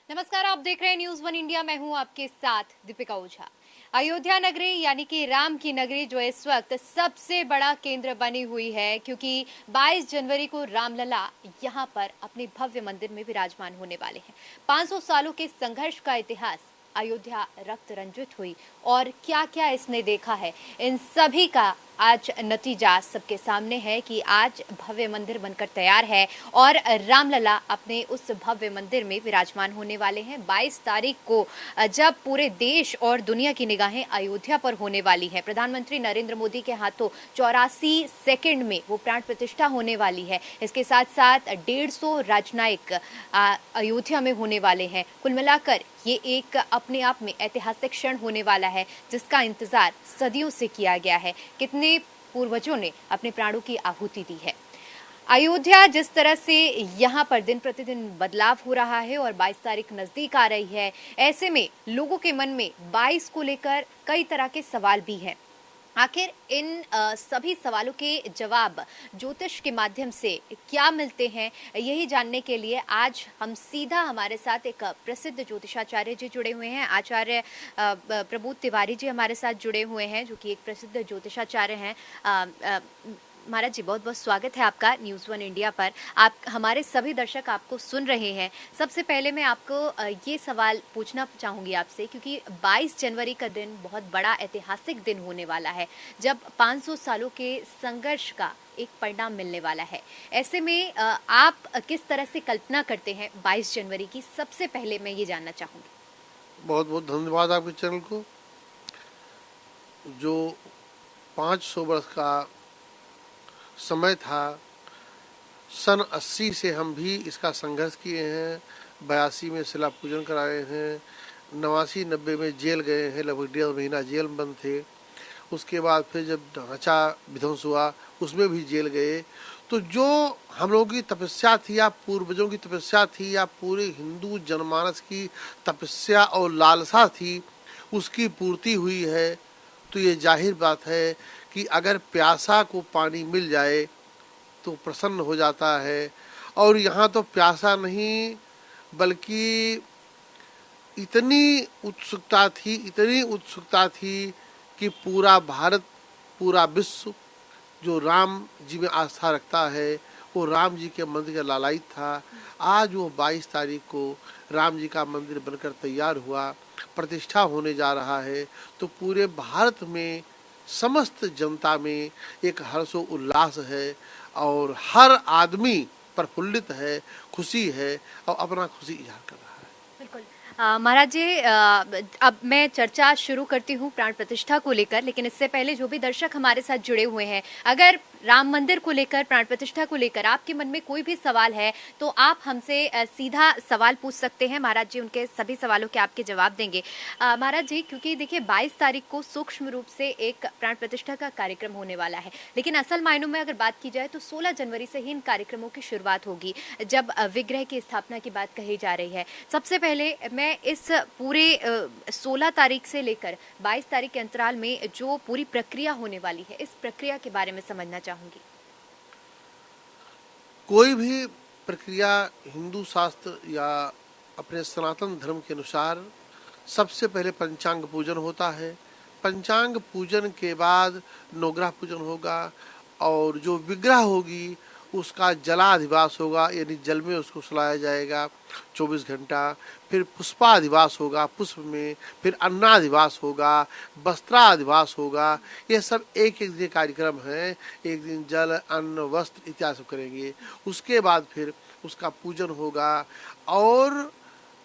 नमस्कार, आप देख रहे हैं न्यूज वन इंडिया। मैं हूं आपके साथ दीपिका ओझा। अयोध्या नगरी यानी कि राम की नगरी जो इस वक्त सबसे बड़ा केंद्र बनी हुई है, क्योंकि 22 जनवरी को रामलला यहां पर अपने भव्य मंदिर में विराजमान होने वाले हैं। 500 सालों के संघर्ष का इतिहास, अयोध्या रक्त रंजित हुई और क्या क्या इसने देखा है, इन सभी का आज नतीजा सबके सामने है कि आज भव्य मंदिर बनकर तैयार है और रामलला अपने उस भव्य मंदिर में विराजमान होने वाले हैं। 22 तारीख को जब पूरे देश और दुनिया की निगाहें अयोध्या पर होने वाली है, प्रधानमंत्री नरेंद्र मोदी के हाथों 84 सेकंड में वो प्राण प्रतिष्ठा होने वाली है। इसके साथ साथ 150 राजनयिक अयोध्या में होने वाले हैं। कुल मिलाकर ये एक अपने आप में ऐतिहासिक क्षण होने वाला है, जिसका इंतजार सदियों से किया गया है। कितने पूर्वजों ने अपने प्राणों की आहुति दी है। अयोध्या जिस तरह से यहाँ पर दिन प्रतिदिन बदलाव हो रहा है और 22 तारीख नजदीक आ रही है, ऐसे में लोगों के मन में 22 को लेकर कई तरह के सवाल भी हैं। आखिर इन सभी सवालों के जवाब ज्योतिष के माध्यम से क्या मिलते हैं, यही जानने के लिए आज हम सीधा हमारे साथ एक प्रसिद्ध ज्योतिषाचार्य जी जुड़े हुए हैं। आचार्य प्रबोध तिवारी जी हमारे साथ जुड़े हुए हैं, जो कि एक प्रसिद्ध ज्योतिषाचार्य हैं। महाराज जी, बहुत बहुत स्वागत है आपका न्यूज़ वन इंडिया पर। आप, हमारे सभी दर्शक आपको सुन रहे हैं। सबसे पहले मैं आपको ये सवाल पूछना चाहूँगी आपसे, क्योंकि 22 जनवरी का दिन बहुत बड़ा ऐतिहासिक दिन होने वाला है, जब 500 सालों के संघर्ष का एक परिणाम मिलने वाला है। ऐसे में आप किस तरह से कल्पना करते हैं 22 जनवरी की? सबसे पहले मैं ये जानना चाहूँगी। बहुत बहुत धन्यवाद आपके चैनल को। जो 500 वर्ष का समय था, सन 80 से हम भी इसका संघर्ष किए हैं। 82 में शिला पूजन कराए हैं, 89-90 में जेल गए हैं, लगभग 1.5 महीना जेल में बंद थे। उसके बाद फिर जब ढांचा विध्वंस हुआ, उसमें भी जेल गए। तो जो हम लोगों की तपस्या थी, या पूर्वजों की तपस्या थी, या पूरे हिंदू जनमानस की तपस्या और लालसा थी, उसकी पूर्ति हुई है। तो ये जाहिर बात है कि अगर प्यासा को पानी मिल जाए तो प्रसन्न हो जाता है। और यहाँ तो प्यासा नहीं, बल्कि इतनी उत्सुकता थी कि पूरा भारत, पूरा विश्व जो राम जी में आस्था रखता है, वो राम जी के मंदिर का लालायित था। आज वो 22 तारीख को राम जी का मंदिर बनकर तैयार हुआ, प्रतिष्ठा होने जा रहा है। तो पूरे भारत में, समस्त जनता में एक हर्षो उल्लास है और हर आदमी प्रफुल्लित है, खुशी है और अपना खुशी इजहार कर रहा है। बिल्कुल महाराज जी, अब मैं चर्चा शुरू करती हूँ प्राण प्रतिष्ठा को लेकर, लेकिन इससे पहले जो भी दर्शक हमारे साथ जुड़े हुए हैं, अगर राम मंदिर को लेकर, प्राण प्रतिष्ठा को लेकर आपके मन में कोई भी सवाल है तो आप हमसे सीधा सवाल पूछ सकते हैं। महाराज जी उनके सभी सवालों के आपके जवाब देंगे। महाराज जी, क्योंकि देखिए 22 तारीख को सूक्ष्म रूप से एक प्राण प्रतिष्ठा का कार्यक्रम होने वाला है, लेकिन असल मायनों में अगर बात की जाए तो 16 जनवरी से ही इन कार्यक्रमों की शुरुआत होगी, जब विग्रह की स्थापना की बात कही जा रही है। सबसे पहले मैं इस पूरे 16 तारीख से लेकर 22 तारीख के अंतराल में जो पूरी प्रक्रिया होने वाली है, इस प्रक्रिया के बारे में समझना चाहूंगी। कोई भी प्रक्रिया हिंदू शास्त्र या अपने सनातन धर्म के अनुसार सबसे पहले पंचांग पूजन होता है। पंचांग पूजन के बाद नवग्रह पूजन होगा और जो विग्रह होगी उसका जलाधिवास होगा, यानी जल में उसको सुलाया जाएगा 24 घंटा। फिर पुष्पाधिवास होगा, पुष्प में। फिर अन्नाधिवास होगा, वस्त्राधिवास होगा। ये सब एक एक दिन कार्यक्रम हैं। एक दिन जल, अन्न, वस्त्र इत्यादि सब करेंगे। उसके बाद फिर उसका पूजन होगा और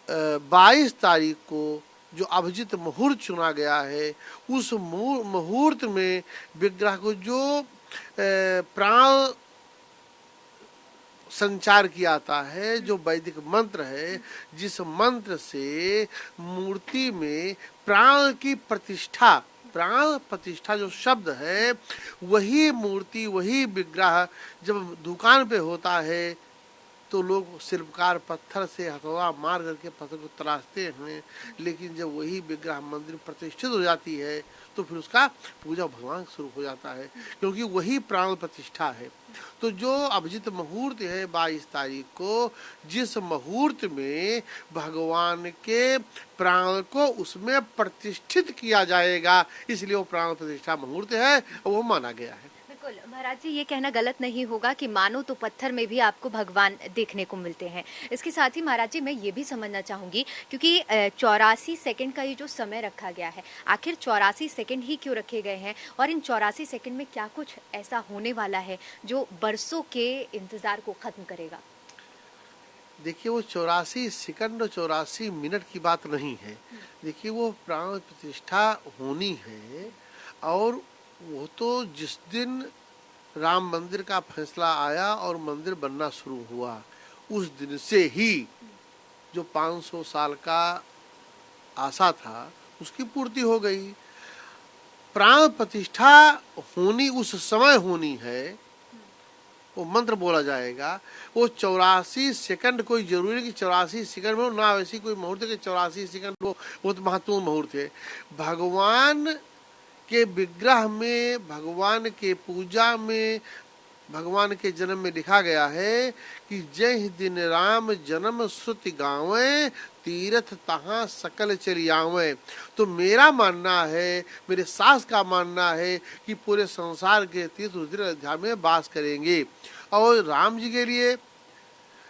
22 तारीख को जो अभिजित मुहूर्त चुना गया है, उस मुहूर्त में विग्रह को जो प्राण संचार किया जाता है, जो वैदिक मंत्र है, जिस मंत्र से मूर्ति में प्राण की प्रतिष्ठा, प्राण प्रतिष्ठा जो शब्द है, वही मूर्ति, वही विग्रह जब दुकान पे होता है तो लोग शिल्पकार पत्थर से हथौड़ा मार करके पत्थर को तराशते हैं, लेकिन जब वही विग्रह मंदिर प्रतिष्ठित हो जाती है तो फिर उसका पूजा भगवान शुरू हो जाता है, क्योंकि वही प्राण प्रतिष्ठा है। तो जो अभिजित मुहूर्त है 22 तारीख को, जिस मुहूर्त में भगवान के प्राण को उसमें प्रतिष्ठित किया जाएगा, इसलिए वो प्राण प्रतिष्ठा मुहूर्त है और वो माना गया है। बिल्कुल महाराज जी, ये कहना गलत नहीं होगा कि मानो तो पत्थर में भी आपको भगवान देखने को मिलते हैं। इसके साथ ही महाराज जी मैं ये भी समझना चाहूंगी, क्योंकि 84 सेकंड का ये जो समय रखा गया है, आखिर 84 सेकंड ही क्यों रखे गए हैं, और इन 84 सेकंड में क्या कुछ ऐसा होने वाला है जो बरसों के इंतजार को खत्म करेगा? देखिए, वो 84 सेकंड और 84 मिनट की बात नहीं है। देखिए, वो प्राण प्रतिष्ठा होनी है, और वो तो जिस दिन राम मंदिर का फैसला आया और मंदिर बनना शुरू हुआ, उस दिन से ही जो 500 साल का आशा था उसकी पूर्ति हो गई। प्राण प्रतिष्ठा होनी उस समय होनी है, वो मंत्र बोला जाएगा। वो 84 सेकंड कोई जरूरी कि 84 सेकंड में हो ना, वैसी कोई मुहूर्त है कि 84 सेकंड वो तो महत्वपूर्ण मुहूर्त है। भगवान के विग्रह में, भगवान के पूजा में, भगवान के जन्म में लिखा गया है कि जय दिन राम जन्म श्रुति गावे, तीर्थ तहाँ सकल चली आवे। तो मेरा मानना है, मेरे सास का मानना है कि पूरे संसार के तीर्थ उस दिन अयोध्या में वास करेंगे। और राम जी के लिए,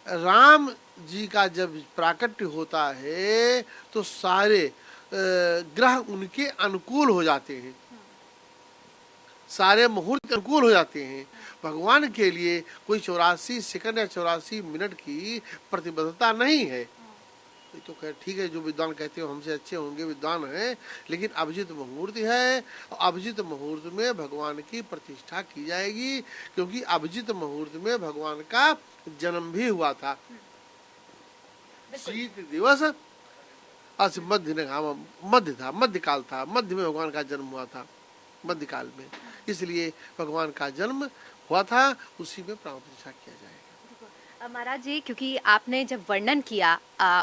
राम जी का जब प्राकट्य होता है तो सारे ग्रह उनके अनुकूल हो जाते हैं, सारे मुहूर्त अनुकूल हो जाते हैं। भगवान के लिए कोई 84 सेकंड या 84 मिनट की प्रतिबद्धता नहीं है। तो ठीक है, जो विद्वान कहते हो हमसे अच्छे होंगे, विद्वान हैं, लेकिन अभिजित मुहूर्त है, और अभिजित मुहूर्त में भगवान की प्रतिष्ठा की जाएगी, क्योंकि अभिजित मुहूर्त में भगवान का जन्म भी हुआ था। शीत दिवस मध्य था, मध्यकाल था, मध्य में भगवान का जन्म हुआ था, मध्यकाल में, इसलिए भगवान का जन्म हुआ था, उसी में प्राण प्रतिष्ठा किया जाएगा। महाराज जी, क्योंकि आपने जब वर्णन किया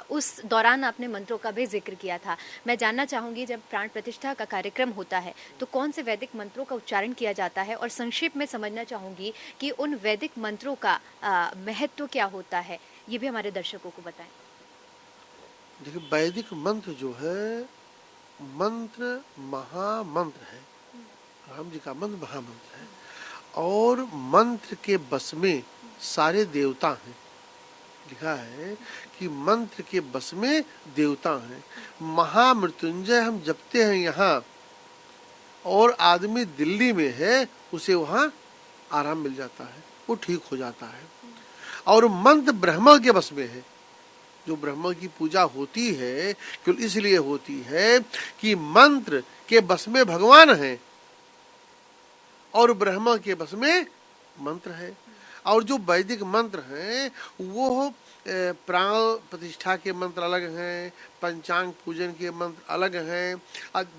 उस दौरान आपने मंत्रों का भी जिक्र किया था, मैं जानना चाहूंगी जब प्राण प्रतिष्ठा का कार्यक्रम होता है तो कौन से वैदिक मंत्रों का उच्चारण किया जाता है, और संक्षेप में समझना चाहूंगी कि उन वैदिक मंत्रों का महत्व क्या होता है, ये भी हमारे दर्शकों को बताएं। देखिए, वैदिक मंत्र जो है, मंत्र महामंत्र है, राम जी का मंत्र महामंत्र है, और मंत्र के बस में सारे देवता हैं। लिखा है कि मंत्र के बस में देवता हैं। महामृत्युंजय हम जपते हैं यहाँ, और आदमी दिल्ली में है, उसे वहाँ आराम मिल जाता है, वो ठीक हो जाता है। और मंत्र ब्रह्मा के बस में है। जो ब्रह्मा की पूजा होती है केवल इसलिए होती है कि मंत्र के बस में भगवान है, और ब्रह्मा के बस में मंत्र है। और जो वैदिक मंत्र हैं वो प्राण प्रतिष्ठा के मंत्र अलग हैं, पंचांग पूजन के मंत्र अलग हैं,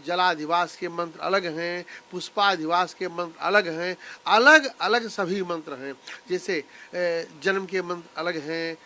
जलाधिवास के मंत्र अलग हैं, पुष्पाधिवास के मंत्र अलग हैं, अलग अलग सभी मंत्र हैं। जैसे जन्म के मंत्र अलग हैं,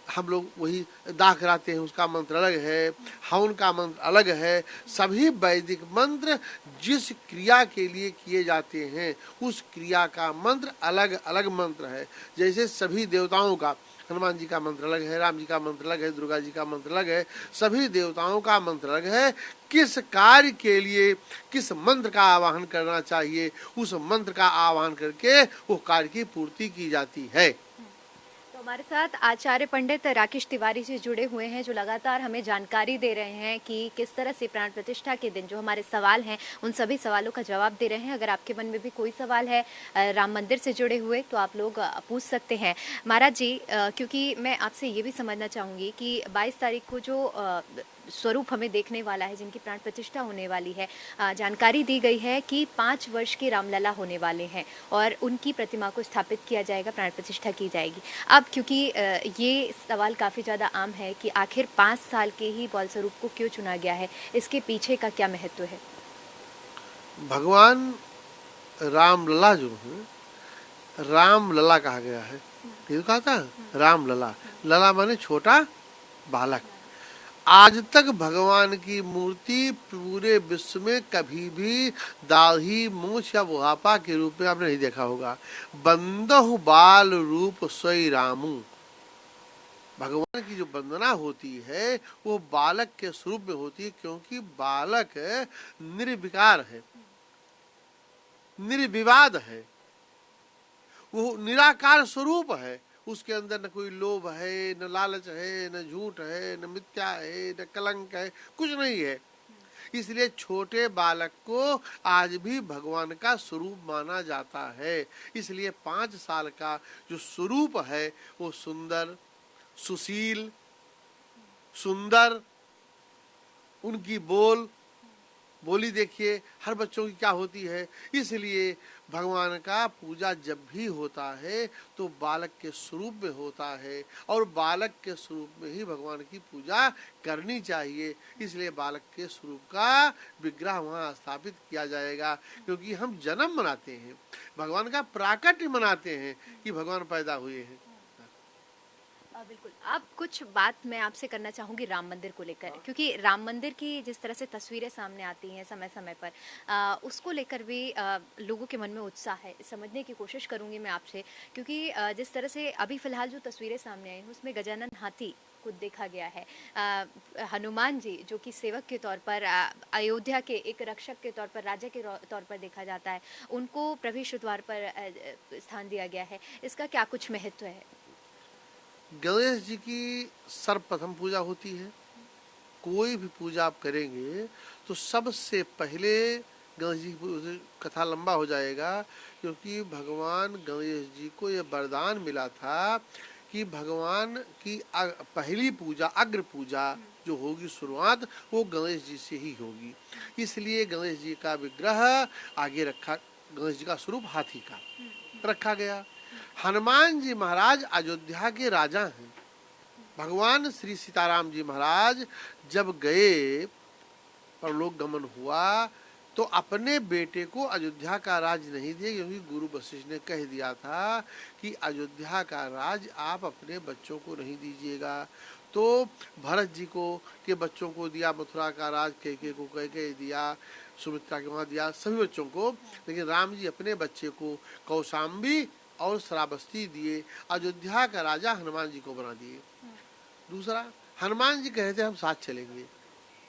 हम लोग वही दाह कराते हैं, उसका मंत्र अलग है, हवन का मंत्र अलग है। सभी वैदिक मंत्र जिस क्रिया के लिए किए जाते हैं उस क्रिया का मंत्र अलग अलग मंत्र है। जैसे सभी देवताओं का, हनुमान जी का मंत्र अलग है, राम जी का मंत्र अलग है, दुर्गा जी का मंत्र अलग है, सभी देवताओं का मंत्र अलग है। किस कार्य के लिए किस मंत्र का आवाहन करना चाहिए, उस मंत्र का आवाहन करके वो कार्य की पूर्ति की जाती है। हमारे साथ आचार्य पंडित राकेश तिवारी जी जुड़े हुए हैं, जो लगातार हमें जानकारी दे रहे हैं कि किस तरह से प्राण प्रतिष्ठा के दिन जो हमारे सवाल हैं उन सभी सवालों का जवाब दे रहे हैं। अगर आपके मन में भी कोई सवाल है राम मंदिर से जुड़े हुए तो आप लोग पूछ सकते हैं। महाराज जी, क्योंकि मैं आपसे ये भी समझना चाहूँगी कि 22 तारीख को जो स्वरूप हमें देखने वाला है, जिनकी प्राण प्रतिष्ठा होने वाली है, जानकारी दी गई है कि 5 वर्ष की रामलला होने वाले हैं और उनकी प्रतिमा को स्थापित किया जाएगा, प्राण प्रतिष्ठा की जाएगी। अब क्योंकि ये सवाल काफ़ी ज़्यादा आम है कि आखिर 5 साल के ही बाल स्वरूप को क्यों चुना गया है, इसके पीछे का क्या महत्व है? भगवान रामलला जो है, रामलला कहा गया है, ये तो कहा था राम लला, लला माने छोटा बालक। आज तक भगवान की मूर्ति पूरे विश्व में कभी भी दाढ़ी मूछ या बुढ़ापा के रूप में आपने नहीं देखा होगा। बंदहु बाल रूप सोई रामू, भगवान की जो वंदना होती है वो बालक के स्वरूप में होती है, क्योंकि बालक निर्विकार है, निर्विवाद है, वो निराकार स्वरूप है। उसके अंदर न कोई लोभ है, न लालच है, न झूठ है, न मिथ्या है, न कलंक है, कुछ नहीं है। इसलिए छोटे बालक को आज भी भगवान का स्वरूप माना जाता है। इसलिए 5 साल का जो स्वरूप है वो सुंदर, सुशील, सुंदर, उनकी बोली देखिए हर बच्चों की क्या होती है। इसलिए भगवान का पूजा जब भी होता है तो बालक के स्वरूप में होता है, और बालक के स्वरूप में ही भगवान की पूजा करनी चाहिए। इसलिए बालक के स्वरूप का विग्रह वहाँ स्थापित किया जाएगा, क्योंकि हम जन्म मनाते हैं, भगवान का प्राकट्य मनाते हैं कि भगवान पैदा हुए हैं। बिल्कुल। अब कुछ बात मैं आपसे करना चाहूंगी राम मंदिर को लेकर, क्योंकि राम मंदिर की जिस तरह से तस्वीरें सामने आती हैं समय समय पर, उसको लेकर भी लोगों के मन में उत्साह है। समझने की कोशिश करूंगी मैं आपसे, क्योंकि जिस तरह से अभी फिलहाल जो तस्वीरें सामने आई हैं उसमें गजानन हाथी को देखा गया है। हनुमान जी जो कि सेवक के तौर पर, अयोध्या के एक रक्षक के तौर पर, राजा के तौर पर देखा जाता है, उनको प्रवेश द्वार पर स्थान दिया गया है। इसका क्या कुछ महत्व है? गणेश जी की सर्वप्रथम पूजा होती है। कोई भी पूजा आप करेंगे तो सबसे पहले गणेश जी की कथा लंबा हो जाएगा, क्योंकि भगवान गणेश जी को यह वरदान मिला था कि भगवान की पहली पूजा, अग्र पूजा जो होगी, शुरुआत वो गणेश जी से ही होगी। इसलिए गणेश जी का विग्रह आगे रखा, गणेश जी का स्वरूप हाथी का रखा गया। हनुमान जी महाराज अयोध्या के राजा हैं। भगवान श्री सीताराम जी महाराज जब गए, परलोक गमन हुआ, तो अपने बेटे को अयोध्या का राज नहीं दिए, क्योंकि गुरु वशिष्ठ ने कह दिया था कि अयोध्या का राज आप अपने बच्चों को नहीं दीजिएगा। तो भरत जी को के बच्चों को दिया मथुरा का राज, कैके को कैके दिया, सुमित्रा के वहां दिया, सभी बच्चों को। लेकिन राम जी अपने बच्चे को कौशाम्बी और श्रावस्ती दिए, अयोध्या का राजा हनुमान जी को बना दिए। दूसरा, हनुमान जी कहते हम साथ चलेंगे,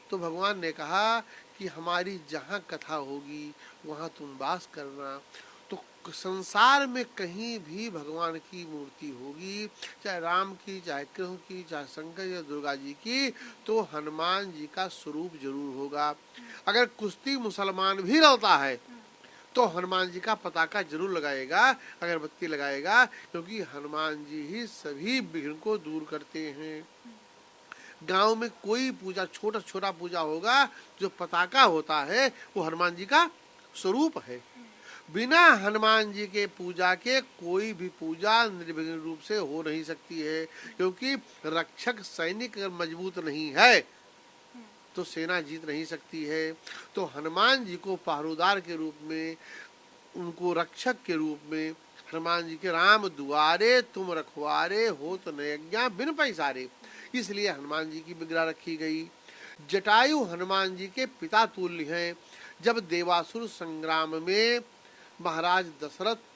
तो भगवान ने कहा कि हमारी जहाँ कथा होगी वहाँ तुम वास करना। तो संसार में कहीं भी भगवान की मूर्ति होगी, चाहे राम की, चाहे कृष्ण की, चाहे शंकर या दुर्गा जी की, तो हनुमान जी का स्वरूप जरूर होगा। अगर कुश्ती मुसलमान भी रहता है तो हनुमान जी का पताका जरूर लगाएगा, अगरबत्ती लगाएगा, क्योंकि हनुमान जी ही सभी विघ्न को दूर करते हैं। गांव में कोई पूजा, छोटा छोटा पूजा होगा, जो पताका होता है वो हनुमान जी का स्वरूप है। बिना हनुमान जी के पूजा के कोई भी पूजा निर्विघ्न रूप से हो नहीं सकती है, क्योंकि रक्षक सैनिक अगर मजबूत नहीं है तो सेना जीत नहीं सकती है। तो हनुमान जी को पहरेदार के रूप में, उनको रक्षक के रूप में, हनुमान जी के राम दुआरे तुम रखवारे हो तो नयज्ञा बिन पैसारे, इसलिए हनुमान जी की विग्रह रखी गई। जटायु हनुमान जी के पिता तुल्य हैं। जब देवासुर संग्राम में महाराज दशरथ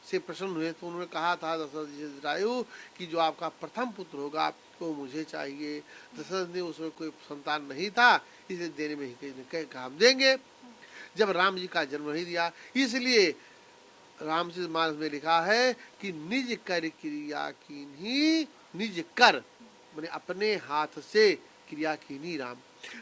से प्रसन्न हुए तो उन्होंने कहा था दशरथ जी जटायु कि जो आपका प्रथम पुत्र होगा वो मुझे चाहिए। दशरथ ने उसमें कोई संतान नहीं था, इसे देने में ही कहा हम देंगे। जब राम जी का जन्म नहीं दिया, इसलिए रामचरितमानस में लिखा है कि निज कर क्रिया कीन्ही, निज कर मैंने अपने हाथ से क्रिया कीन्ही।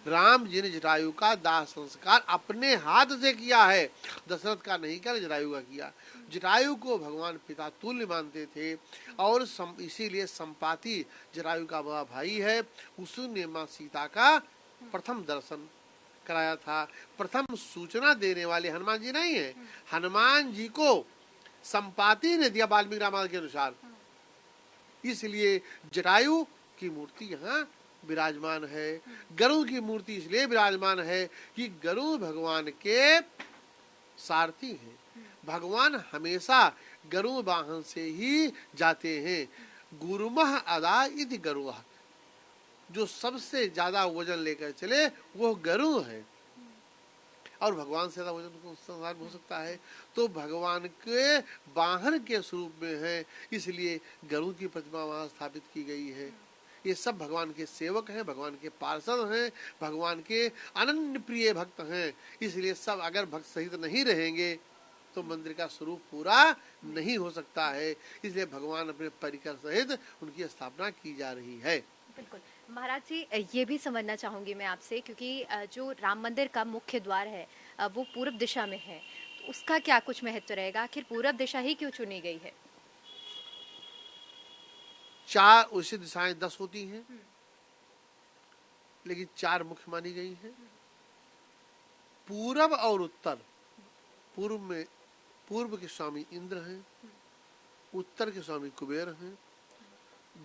राम जी ने जटायु का दाह संस्कार अपने हाथ से किया है, दशरथ का नहीं किया, जटायु का किया। जटायु को भगवान पिता तुल्य मानते थे, और इसीलिए संपाति जटायु का बड़ा भाई है, उसने माँ सीता का प्रथम दर्शन कराया था। प्रथम सूचना देने वाले हनुमान जी नहीं है, हनुमान जी को संपाति ने दिया वाल्मीकि रामायण के अनुसार। इसलिए जटायु की मूर्ति यहाँ विराजमान है। गरुड़ की मूर्ति इसलिए विराजमान है कि गरुड़ भगवान के सारथी हैं। भगवान हमेशा गरुड़ वाहन से ही जाते हैं। गुरुमह अदा इति गरुड़, जो सबसे ज्यादा वजन लेकर चले वो गरुड़ है। और भगवान से ज्यादा वजन को संसार में हो सकता है, तो भगवान के वाहन के स्वरूप में है, इसलिए गरुड़ की प्रतिमा वहां स्थापित की गई है। ये सब भगवान के सेवक हैं, भगवान के पार्षद हैं, भगवान के अनन्य प्रिय भक्त हैं। इसलिए सब अगर भक्त सहित नहीं रहेंगे तो मंदिर का स्वरूप पूरा नहीं हो सकता है। इसलिए भगवान अपने परिकर सहित उनकी स्थापना की जा रही है। बिल्कुल महाराज जी, ये भी समझना चाहूंगी मैं आपसे, क्योंकि जो राम मंदिर का मुख्य द्वार है वो पूर्व दिशा में है, तो उसका क्या कुछ महत्व रहेगा? आखिर पूर्व दिशा ही क्यों चुनी गई है? 4 उसी दिशाएं 10 होती हैं, लेकिन 4 मुख्य मानी गई हैं। पूरब और उत्तर, पूर्व में पूर्व के स्वामी इंद्र हैं, उत्तर के स्वामी कुबेर हैं,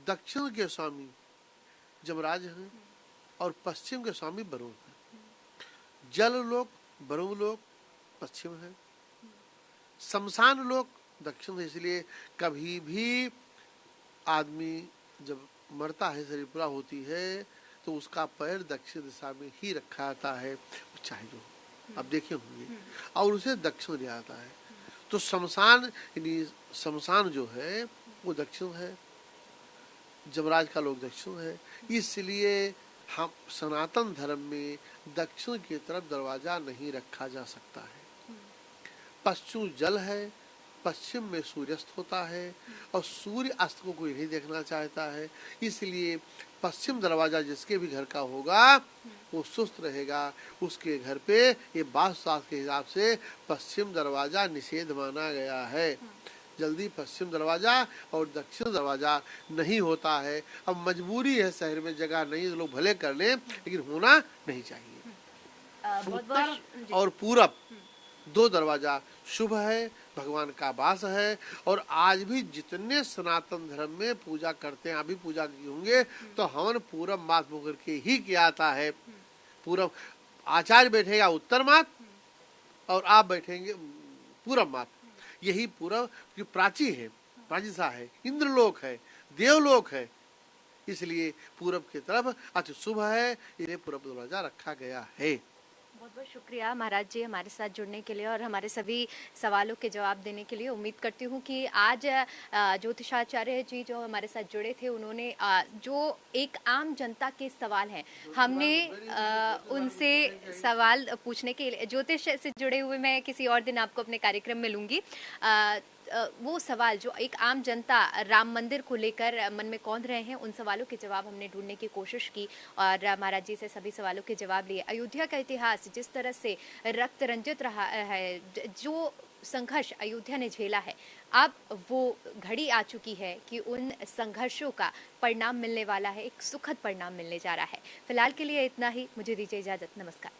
दक्षिण के स्वामी जमराज हैं और पश्चिम के स्वामी वरुण हैं। जल लोक वरुण लोक पश्चिम है, शमशान लोक दक्षिण है। इसलिए कभी भी आदमी जब मरता है, शरीर पूरा होती है, तो उसका पैर दक्षिण दिशा में ही रखा जाता है, चाहे जो आप देखे होंगे, और उसे दक्षिण दिया जाता है। तो शमशान यानी शमशान जो है वो दक्षिण है, जमराज का लोक दक्षिण है। इसलिए हम सनातन धर्म में दक्षिण की तरफ दरवाजा नहीं रखा जा सकता है। पश्चिम जल है, पश्चिम में सूर्यास्त होता है और सूर्य अस्त को कोई नहीं देखना चाहता है। इसलिए पश्चिम दरवाजा जिसके भी घर का होगा वो सुस्त रहेगा, उसके घर पे ये वास्तुशास्त्र के हिसाब से पश्चिम दरवाजा निषेध माना गया है। जल्दी पश्चिम दरवाजा और दक्षिण दरवाजा नहीं होता है। अब मजबूरी है, शहर में जगह नहीं, लोग भले कर लें, लेकिन होना नहीं चाहिए। उत्तर और पूरब 2 दरवाजा शुभ है, भगवान का वास है। और आज भी जितने सनातन धर्म में पूजा करते हैं, अभी पूजा की होंगे तो हवन पूरब मात होकर के ही किया जाता है। पूरब आचार्य बैठेगा उत्तर मात और आप बैठेंगे पूरब मात। यही पूरब की प्राची है, प्राचीसा है, इंद्रलोक है, देवलोक है, इसलिए पूरब की तरफ अति शुभ है, इन्हें पूरब दरवाजा रखा गया है। बहुत बहुत शुक्रिया महाराज जी हमारे साथ जुड़ने के लिए और हमारे सभी सवालों के जवाब देने के लिए। उम्मीद करती हूँ कि आज ज्योतिषाचार्य जी जो हमारे साथ जुड़े थे, उन्होंने जो एक आम जनता के सवाल हैं, हमने उनसे सवाल पूछने के लिए, ज्योतिष से जुड़े हुए मैं किसी और दिन आपको अपने कार्यक्रम में लूँगी, वो सवाल जो एक आम जनता राम मंदिर को लेकर मन में कौंध रहे हैं, उन सवालों के जवाब हमने ढूंढने की कोशिश की और महाराज जी से सभी सवालों के जवाब लिए। अयोध्या का इतिहास जिस तरह से रक्त रंजित रहा है, जो संघर्ष अयोध्या ने झेला है, अब वो घड़ी आ चुकी है कि उन संघर्षों का परिणाम मिलने वाला है, एक सुखद परिणाम मिलने जा रहा है। फिलहाल के लिए इतना ही, मुझे दीजिए इजाजत, नमस्कार।